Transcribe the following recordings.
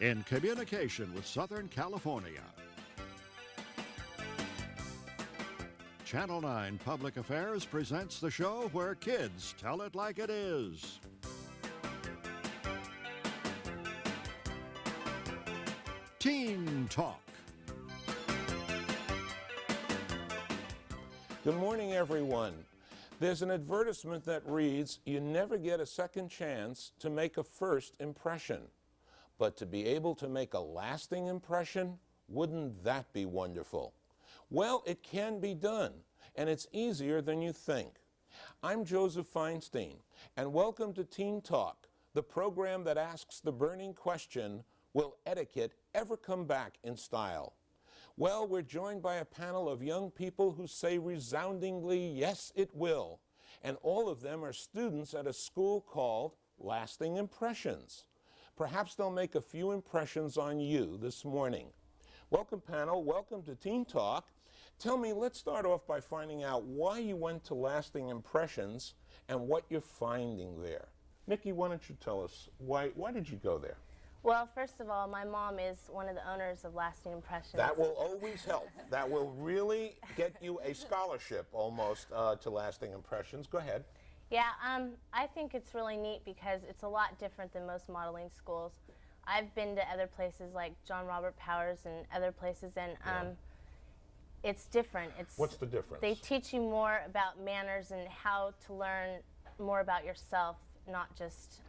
in communication with Southern California. Channel 9 Public Affairs presents the show where kids tell it like it is. Teen Talk. Good morning, everyone. There's an advertisement that reads, "You never get a second chance to make a first impression. But to be able to make a lasting impression, wouldn't that be wonderful?" Well, it can be done, and it's easier than you think. I'm Joseph Feinstein, and welcome to Teen Talk, the program that asks the burning question, will etiquette ever come back in style? Well, we're joined by a panel of young people who say resoundingly, yes, it will. And all of them are students at a school called Lasting Impressions. Perhaps they'll make a few impressions on you this morning. Welcome, panel. Welcome to Teen Talk. Tell me, let's start off by finding out why you went to Lasting Impressions and what you're finding there. Nikki, why don't you tell us, why did you go there? Well, first of all, my mom is one of the owners of Lasting Impressions. That will always help. That will really get you a scholarship almost to Lasting Impressions. Go ahead. Yeah, I think it's really neat because it's a lot different than most modeling schools. I've been to other places like John Robert Powers and other places, and it's different. What's the difference? They teach you more about manners and how to learn more about yourself, not just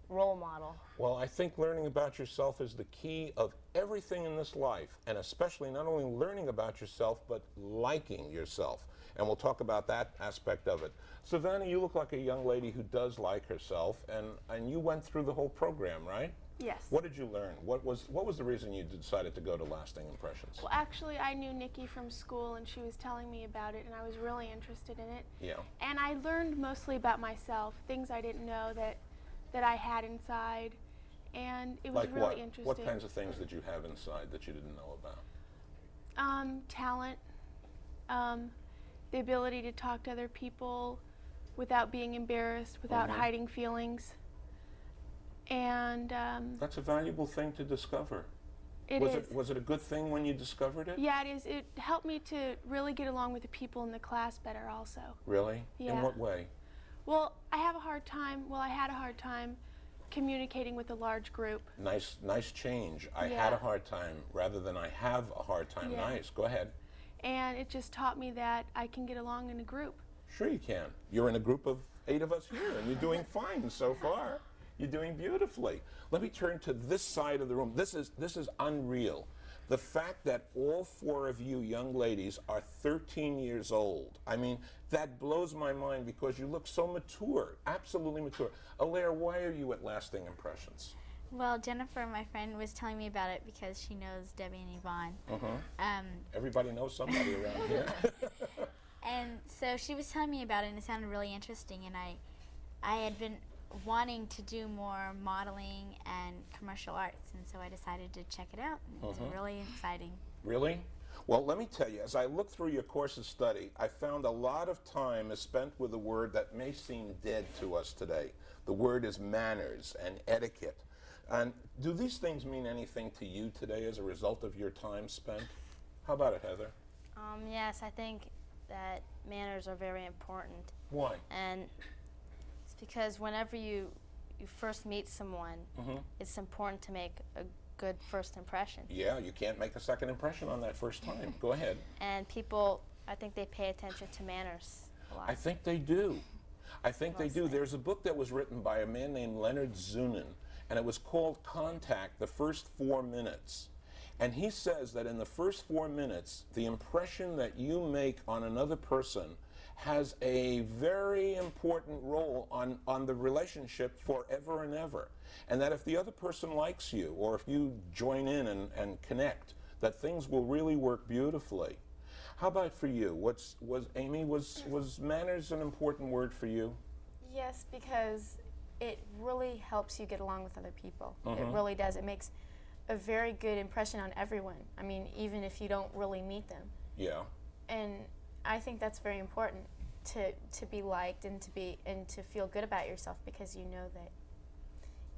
role model. Well, I think learning about yourself is the key of everything in this life, and especially not only learning about yourself, but liking yourself. And we'll talk about that aspect of it. Savannah, you look like a young lady who does like herself, and you went through the whole program, right? Yes. What did you learn? What was the reason you decided to go to Lasting Impressions? Well, actually, I knew Nikki from school, and she was telling me about it, and I was really interested in it. Yeah. And I learned mostly about myself, things I didn't know that I had inside, and it was Like really interesting. What kinds of things did you have inside that you didn't know about? Talent, the ability to talk to other people without being embarrassed, without hiding feelings, and that's a valuable thing to discover. Was it a good thing when you discovered it? Yeah, it is. It helped me to really get along with the people in the class better also. Really? Yeah. In what way? Well, I had a hard time communicating with a large group. Nice change. I Yeah. had a hard time rather than I have a hard time. Yeah. Nice. Go ahead. And it just taught me that I can get along in a group. Sure you can. You're in a group of 8 of us here, and you're doing fine so far. You're doing beautifully. Let me turn to this side of the room. This is unreal. The fact that all 4 of you young ladies are 13 years old. I mean, that blows my mind because you look so mature, absolutely mature. Alaire, why are you at Lasting Impressions? Well, Jennifer, my friend, was telling me about it because she knows Debbie and Yvonne. Everybody knows somebody around here. And so she was telling me about it, and it sounded really interesting, and I had been wanting to do more modeling and commercial arts, and so I decided to check it out. It was really exciting. Really? Well, let me tell you, as I looked through your course of study, I found a lot of time is spent with a word that may seem dead to us today. The word is manners and etiquette. And do these things mean anything to you today as a result of your time spent? How about it, Heather? Yes, I think that manners are very important. Why? And it's because whenever you first meet someone, it's important to make a good first impression. Yeah, you can't make a second impression on that first time. Go ahead. And people, I think they pay attention to manners a lot. I think they do. I think they do. There's a book that was written by a man named Leonard Zunin, and it was called Contact, the First 4 Minutes. And he says that in the first 4 minutes, the impression that you make on another person has a very important role on the relationship forever and ever. And that if the other person likes you, or if you join in and connect, that things will really work beautifully. How about for you? Was manners an important word for you? Yes, because it really helps you get along with other people. It really does. It makes a very good impression on everyone. I mean, even if you don't really meet them. Yeah. And I think that's very important to be liked and to feel good about yourself, because you know that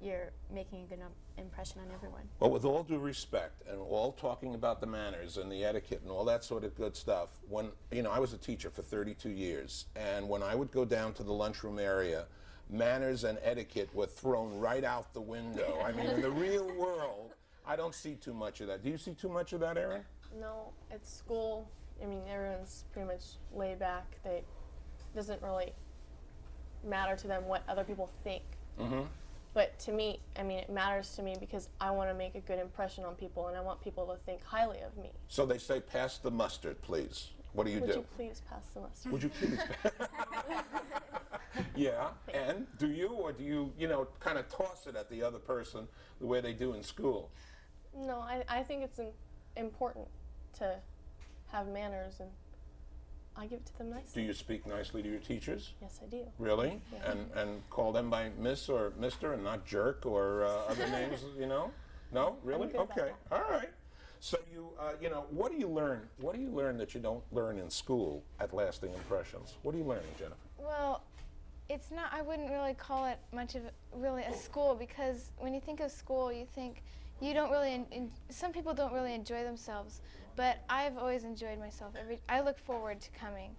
you're making a good impression on everyone. Well, with all due respect, and all talking about the manners and the etiquette and all that sort of good stuff, when, I was a teacher for 32 years, and when I would go down to the lunchroom area, manners and etiquette were thrown right out the window. I mean, in the real world, I don't see too much of that. Do you see too much of that, Erin? No, at school, I mean, everyone's pretty much laid back. It doesn't really matter to them what other people think. Mm-hmm. But to me, I mean, it matters to me because I want to make a good impression on people, and I want people to think highly of me. So they say, pass the mustard, please. What do you do? Would you please pass the mustard? Would you please? Yeah, and do you, or do you, kind of toss it at the other person the way they do in school? No, I think it's important to have manners, and I give it to them nicely. Do you speak nicely to your teachers? Yes, I do. Really? Yeah. And call them by Miss or Mr. and not Jerk or other names, No? Really? I'm good about Okay. All right. So what do you learn? What do you learn that you don't learn in school at Lasting Impressions? What are you learning, Jennifer? Well, it's not, I wouldn't really call it much of really a school, because when you think of school, you think you don't really, some people don't really enjoy themselves, but I've always enjoyed myself. I look forward to coming,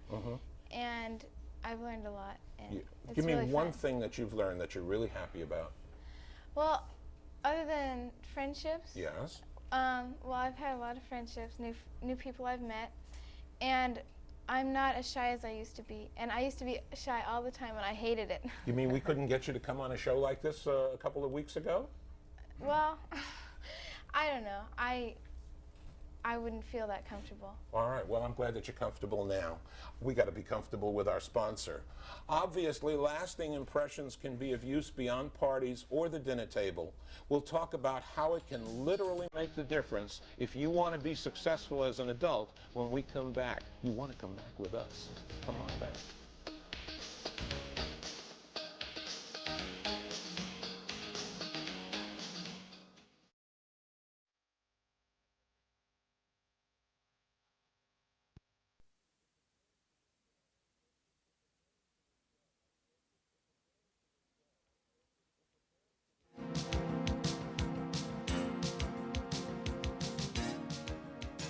and I've learned a lot. And it's Give me really one fun. thing that you've learned that you're really happy about. Well, other than friendships, Yes. well, I've had a lot of friendships, new people I've met, and I'm not as shy as I used to be. And I used to be shy all the time, and I hated it. You mean we couldn't get you to come on a show like this a couple of weeks ago? Well, I don't know. I wouldn't feel that comfortable. All right, well, I'm glad that you're comfortable now. We got to be comfortable with our sponsor. Obviously, Lasting Impressions can be of use beyond parties or the dinner table. We'll talk about how it can literally make the difference if you want to be successful as an adult when we come back. You want to come back with us. Come on back.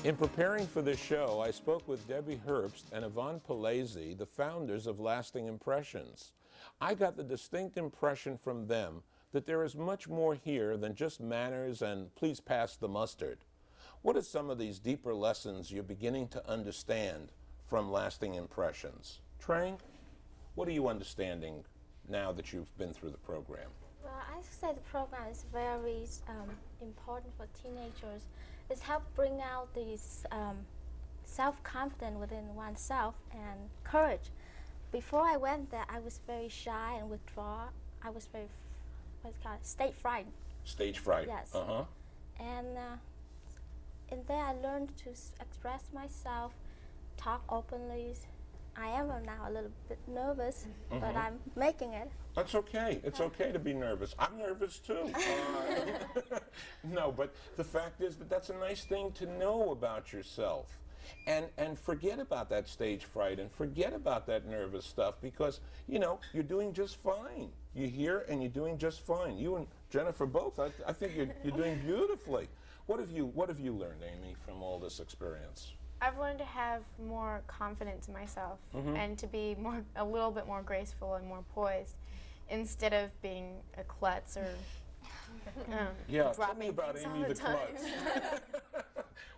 In preparing for this show, I spoke with Debbie Herbst and Yvonne Palese, the founders of Lasting Impressions. I got the distinct impression from them that there is much more here than just manners and please pass the mustard. What are some of these deeper lessons you're beginning to understand from Lasting Impressions? Trang, what are you understanding now that you've been through the program? Well, I say the program is very important for teenagers. It's help bring out this self-confidence within oneself and courage. Before I went there, I was very shy and withdraw. I was very, stage fright. Stage fright. Yes. Uh-huh. And in there, I learned to express myself, talk openly. I am now a little bit nervous, but I'm making it. That's okay. It's okay to be nervous. I'm nervous too. No, but the fact is that that's a nice thing to know about yourself. And forget about that stage fright and forget about that nervous stuff because, you're doing just fine. You're here and you're doing just fine. You and Jennifer both, I think you're doing beautifully. What have you learned, Amy, from all this experience? I've learned to have more confidence in myself and to be a little bit more graceful and more poised instead of being a klutz or Yeah, tell me dropping about things Amy all the the time. klutz.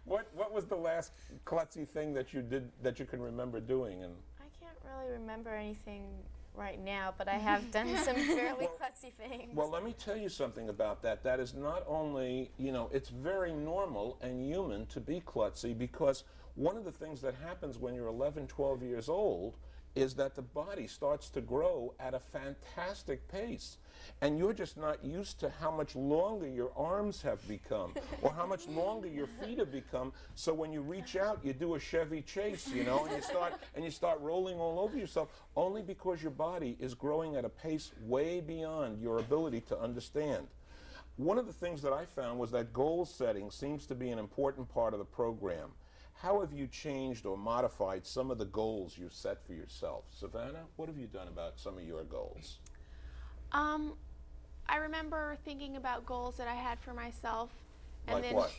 What was the last klutzy thing that you did that you can remember doing? And I can't really remember anything right now, but I have done some fairly klutzy things. well, let me tell you something about that. That is not only, it's very normal and human to be klutzy because one of the things that happens when you're 11, 12 years old is that the body starts to grow at a fantastic pace. And you're just not used to how much longer your arms have become or how much longer your feet have become. So when you reach out, you do a Chevy Chase, and you start rolling all over yourself only because your body is growing at a pace way beyond your ability to understand. One of the things that I found was that goal setting seems to be an important part of the program. How have you changed or modified some of the goals you've set for yourself? Savannah, what have you done about some of your goals? I remember thinking about goals that I had for myself, and Like then what?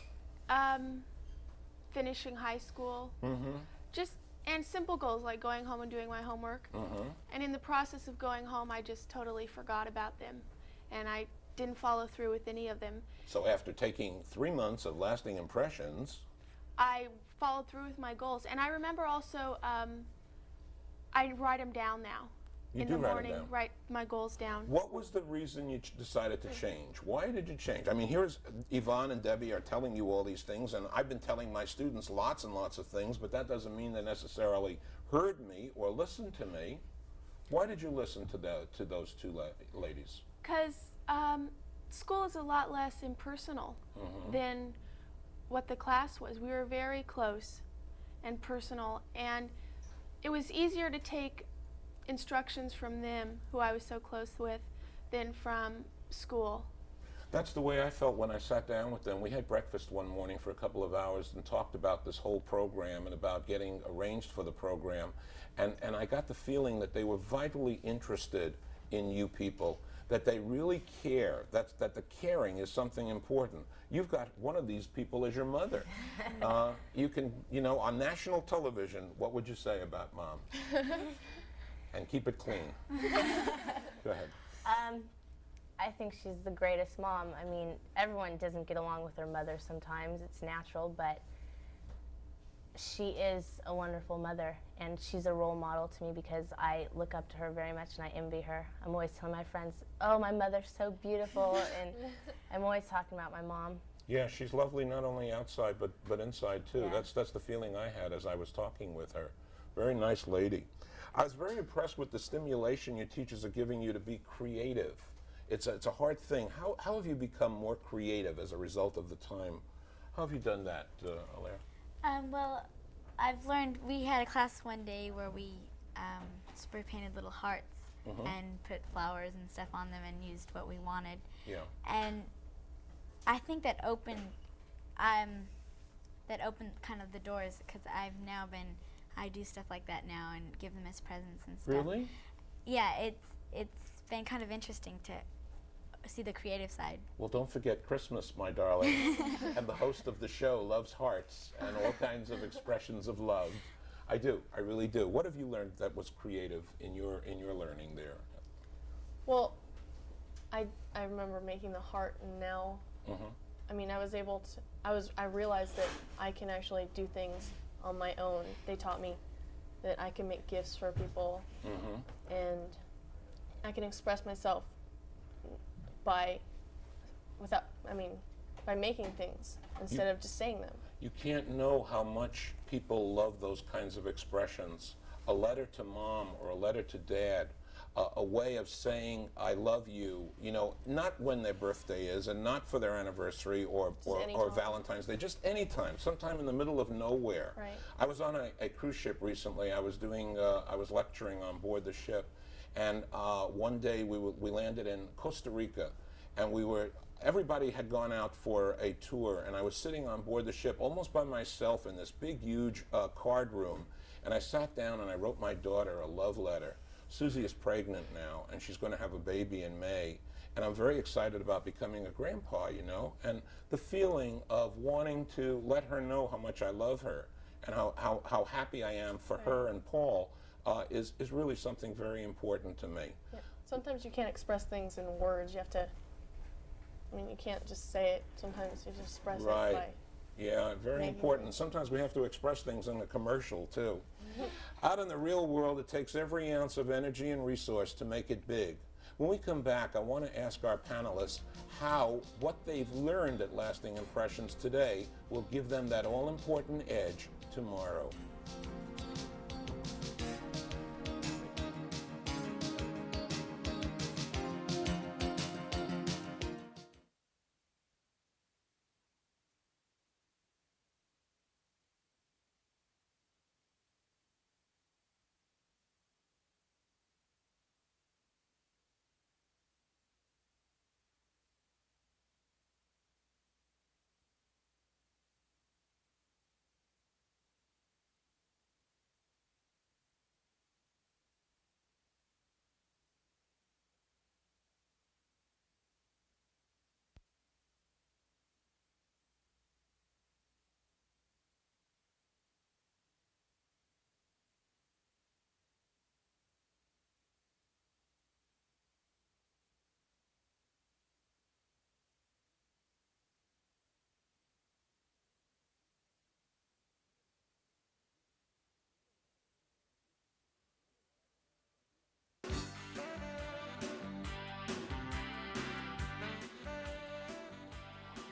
Finishing high school. Just and simple goals like going home and doing my homework. And in the process of going home, I just totally forgot about them, and I didn't follow through with any of them. So after taking 3 months of lasting impressions, I followed through with my goals, and I remember also I write them down now. You in do the write 'em morning, down. write my goals down. what was the reason you decided to change? Why did you change? I mean, here's Yvonne and Debbie are telling you all these things, and I've been telling my students lots and lots of things, but that doesn't mean they necessarily heard me or listened to me. Why did you listen to those two ladies? Because school is a lot less impersonal than what the class was. We were very close and personal, and it was easier to take instructions from them, who I was so close with, than from school. That's the way I felt when I sat down with them. We had breakfast one morning for a couple of hours and talked about this whole program and about getting arranged for the program. And I got the feeling that they were vitally interested in you people, that they really care, that the caring is something important. You've got one of these people as your mother. You can, on national television, what would you say about Mom? And keep it clean. Go ahead. I think she's the greatest mom. I mean, everyone doesn't get along with their mother sometimes. It's natural, but she is a wonderful mother, and she's a role model to me because I look up to her very much and I envy her. I'm always telling my friends, oh, my mother's so beautiful, and I'm always talking about my mom. Yeah, she's lovely not only outside but inside too. Yeah. That's the feeling I had as I was talking with her. Very nice lady. I was very impressed with the stimulation your teachers are giving you to be creative. It's a hard thing. How have you become more creative as a result of the time? How have you done that, Alaire? Well, I've learned, we had a class one day where we spray painted little hearts and put flowers and stuff on them and used what we wanted. Yeah. And I think that opened kind of the doors, because I do stuff like that now and give them as presents and stuff. Really? Yeah, it's been kind of interesting to see the creative side. Well, don't forget Christmas, my darling. And the host of the show loves hearts and all kinds of expressions of love. I do. I really do. What have you learned that was creative in your learning there? Well, I remember making the heart, and now, I mean, I realized that I can actually do things on my own. They taught me that I can make gifts for people, and I can express myself by making things instead of just saying them. You can't know how much people love those kinds of expressions. A letter to Mom or a letter to Dad, a way of saying I love you, not when their birthday is and not for their anniversary or Valentine's Day, just any time, sometime in the middle of nowhere. Right. I was on a cruise ship recently. I was lecturing on board the ship, and one day we landed in Costa Rica, and everybody had gone out for a tour, and I was sitting on board the ship almost by myself in this big, huge card room, and I sat down and I wrote my daughter a love letter. Susie is pregnant now, and she's going to have a baby in May, and I'm very excited about becoming a grandpa, and the feeling of wanting to let her know how much I love her and how happy I am for her and Paul is really something very important to me. Yeah. Sometimes you can't express things in words. You have to, you can't just say it. Sometimes you just express it by... Yeah, very important. Sometimes we have to express things in a commercial, too. Out in the real world, it takes every ounce of energy and resource to make it big. When we come back, I want to ask our panelists how what they've learned at Lasting Impressions today will give them that all-important edge tomorrow.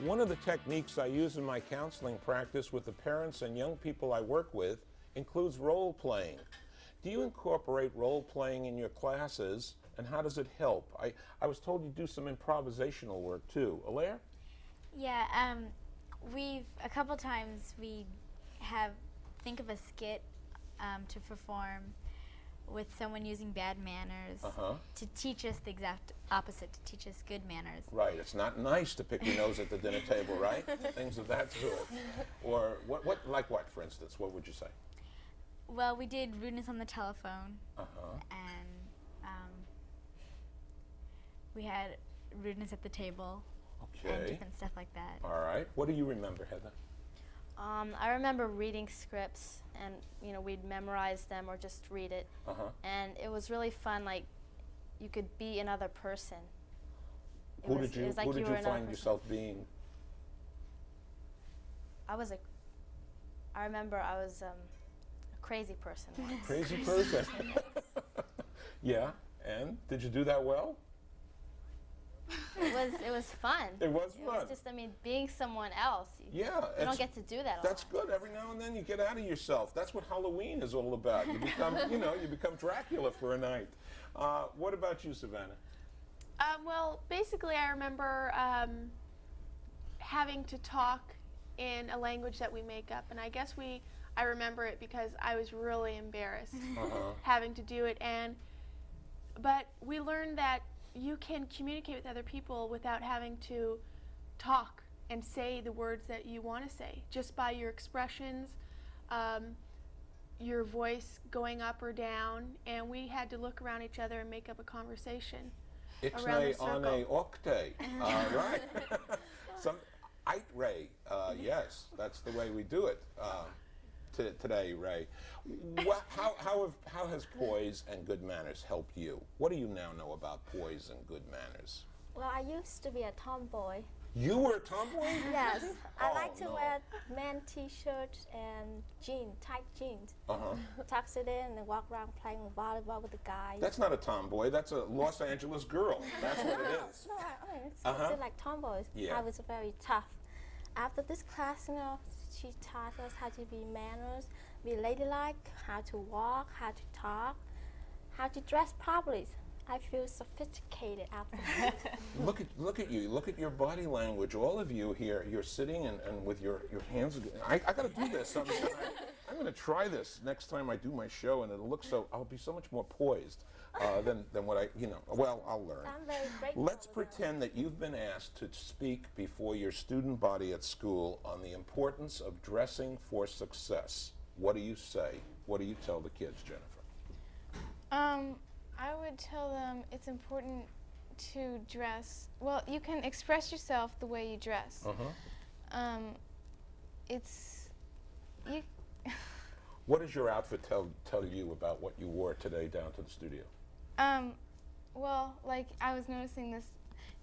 One of the techniques I use in my counseling practice with the parents and young people I work with includes role playing. Do you incorporate role playing in your classes, and how does it help? I was told you do some improvisational work too. Alaire? Yeah, a couple times we think of a skit to perform with someone using bad manners to teach us the exact opposite, to teach us good manners. Right, it's not nice to pick your nose at the dinner table, right? Things of that sort. Or like what, for instance? What would you say? Well, we did rudeness on the telephone, and we had rudeness at the table, and different stuff like that. All right. What do you remember, Heather? I remember reading scripts, and we'd memorize them or just read it, and it was really fun. Like you could be another person. Who did you find yourself being? I remember I was a crazy person once. Crazy person. Yeah. And did you do that well? It was fun. It was fun. It was just, being someone else. You don't get to do that a lot. That's good. Every now and then you get out of yourself. That's what Halloween is all about. You become, you become Dracula for a night. What about you, Savannah? Well, basically, I remember having to talk in a language that we make up, and I guess I remember it because I was really embarrassed having to do it. But we learned that you can communicate with other people without having to talk and say the words that you want to say, just by your expressions, your voice going up or down, and we had to look around each other and make up a conversation around the circle. Ixnay on a octay, right? Ray, yes, that's the way we do it today, Ray. How has poise and good manners helped you? What do you now know about poise and good manners? Well, I used to be a tomboy. You were a tomboy? Yes. I like to wear men t-shirts and tight jeans. Tuck it in and walk around playing volleyball with the guys. That's not a tomboy. That's a Los Angeles girl. That's what it is. No, it's like tomboys. Yeah. I was very tough. After this class, she taught us how to be manners, be ladylike, how to walk, how to talk, how to dress properly. I feel sophisticated after that. Look at you. Look at your body language. All of you here. You're sitting and with your hands. I got to do this. I'm going to try this next time I do my show, and I'll be so much more poised than what Well, I'll learn. I'm very grateful. Let's pretend that you've been asked to speak before your student body at school on the importance of dressing for success. What do you say? What do you tell the kids, Jennifer? I would tell them it's important to dress. Well, you can express yourself the way you dress. What does your outfit tell you about what you wore today down to the studio? Well, like I was noticing this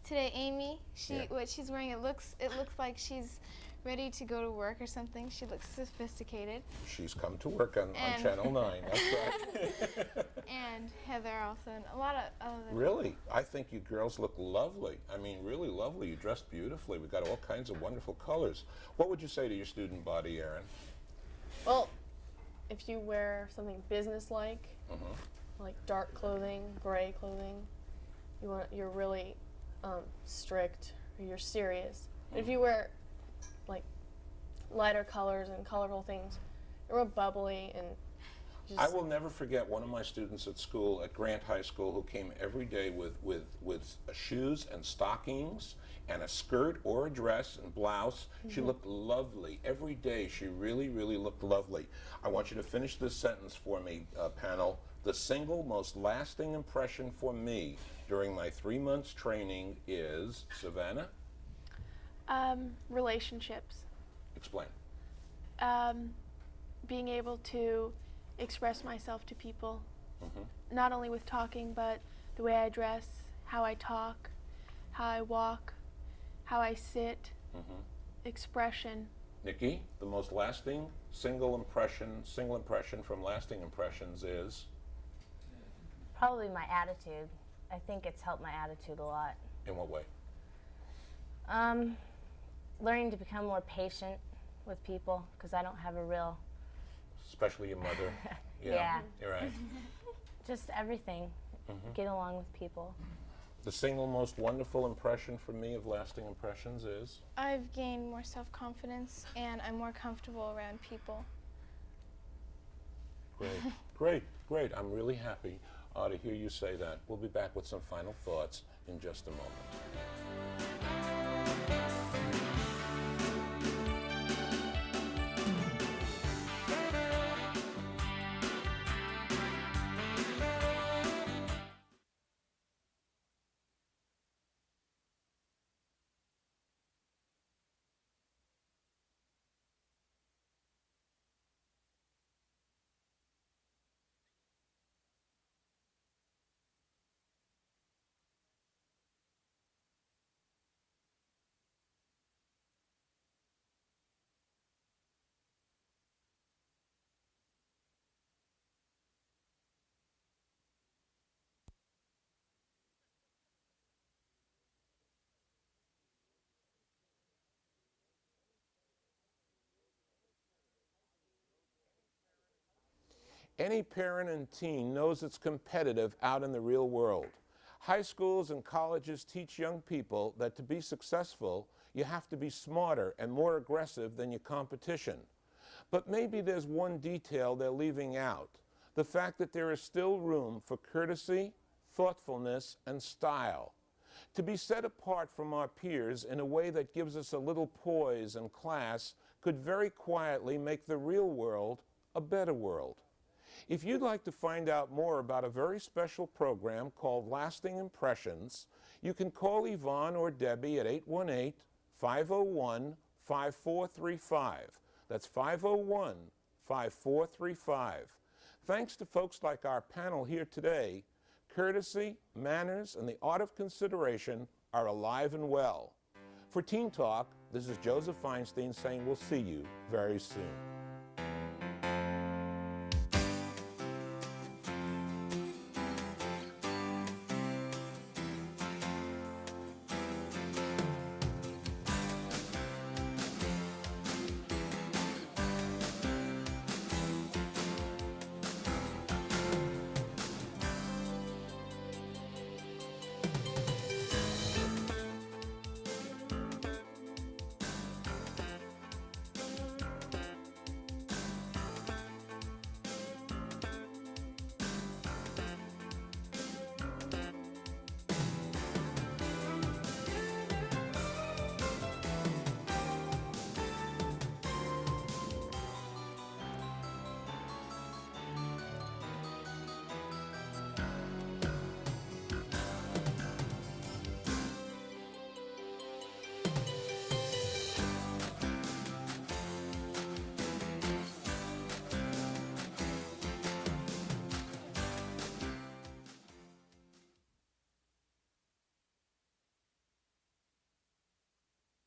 today, Amy. What she's wearing, it looks like she's ready to go to work or something. She looks sophisticated. She's come to work on Channel 9. That's right. And Heather also, and a lot of other. Really? I think you girls look lovely. I mean, really lovely. You dressed beautifully. We've got all kinds of wonderful colors. What would you say to your student body, Erin? Well, if you wear something business-like, like dark clothing, gray clothing, you're really strict, or you're serious. If you wear like lighter colors and colorful things, you're real bubbly and just. I will never forget one of my students at school, at Grant High School, who came every day with shoes and stockings and a skirt or a dress and blouse. She looked lovely. Every day she really, really looked lovely. I want you to finish this sentence for me, panel. The single most lasting impression for me during my 3 months training is, Savannah? Relationships. Explain. Being able to express myself to people, not only with talking, but the way I dress, how I talk, how I walk, how I sit, expression. Nikki, the most lasting single impression from lasting impressions is? Probably my attitude. I think it's helped my attitude a lot. In what way? learning to become more patient with people, because I don't have a real, Especially your mother. Yeah. You're right. just everything, get along with people. The single most wonderful impression for me of lasting impressions is? I've gained more self-confidence and I'm more comfortable around people. Great, great, great. I'm really happy to hear you say that. We'll be back with some final thoughts in just a moment. Any parent and teen knows it's competitive out in the real world. High schools and colleges teach young people that to be successful, you have to be smarter and more aggressive than your competition. But maybe there's one detail they're leaving out: the fact that there is still room for courtesy, thoughtfulness, and style. To be set apart from our peers in a way that gives us a little poise and class could very quietly make the real world a better world. If you'd like to find out more about a very special program called Lasting Impressions, you can call Yvonne or Debbie at 818-501-5435. That's 501-5435. Thanks to folks like our panel here today, courtesy, manners, and the art of consideration are alive and well. For Teen Talk, this is Joseph Feinstein saying we'll see you very soon.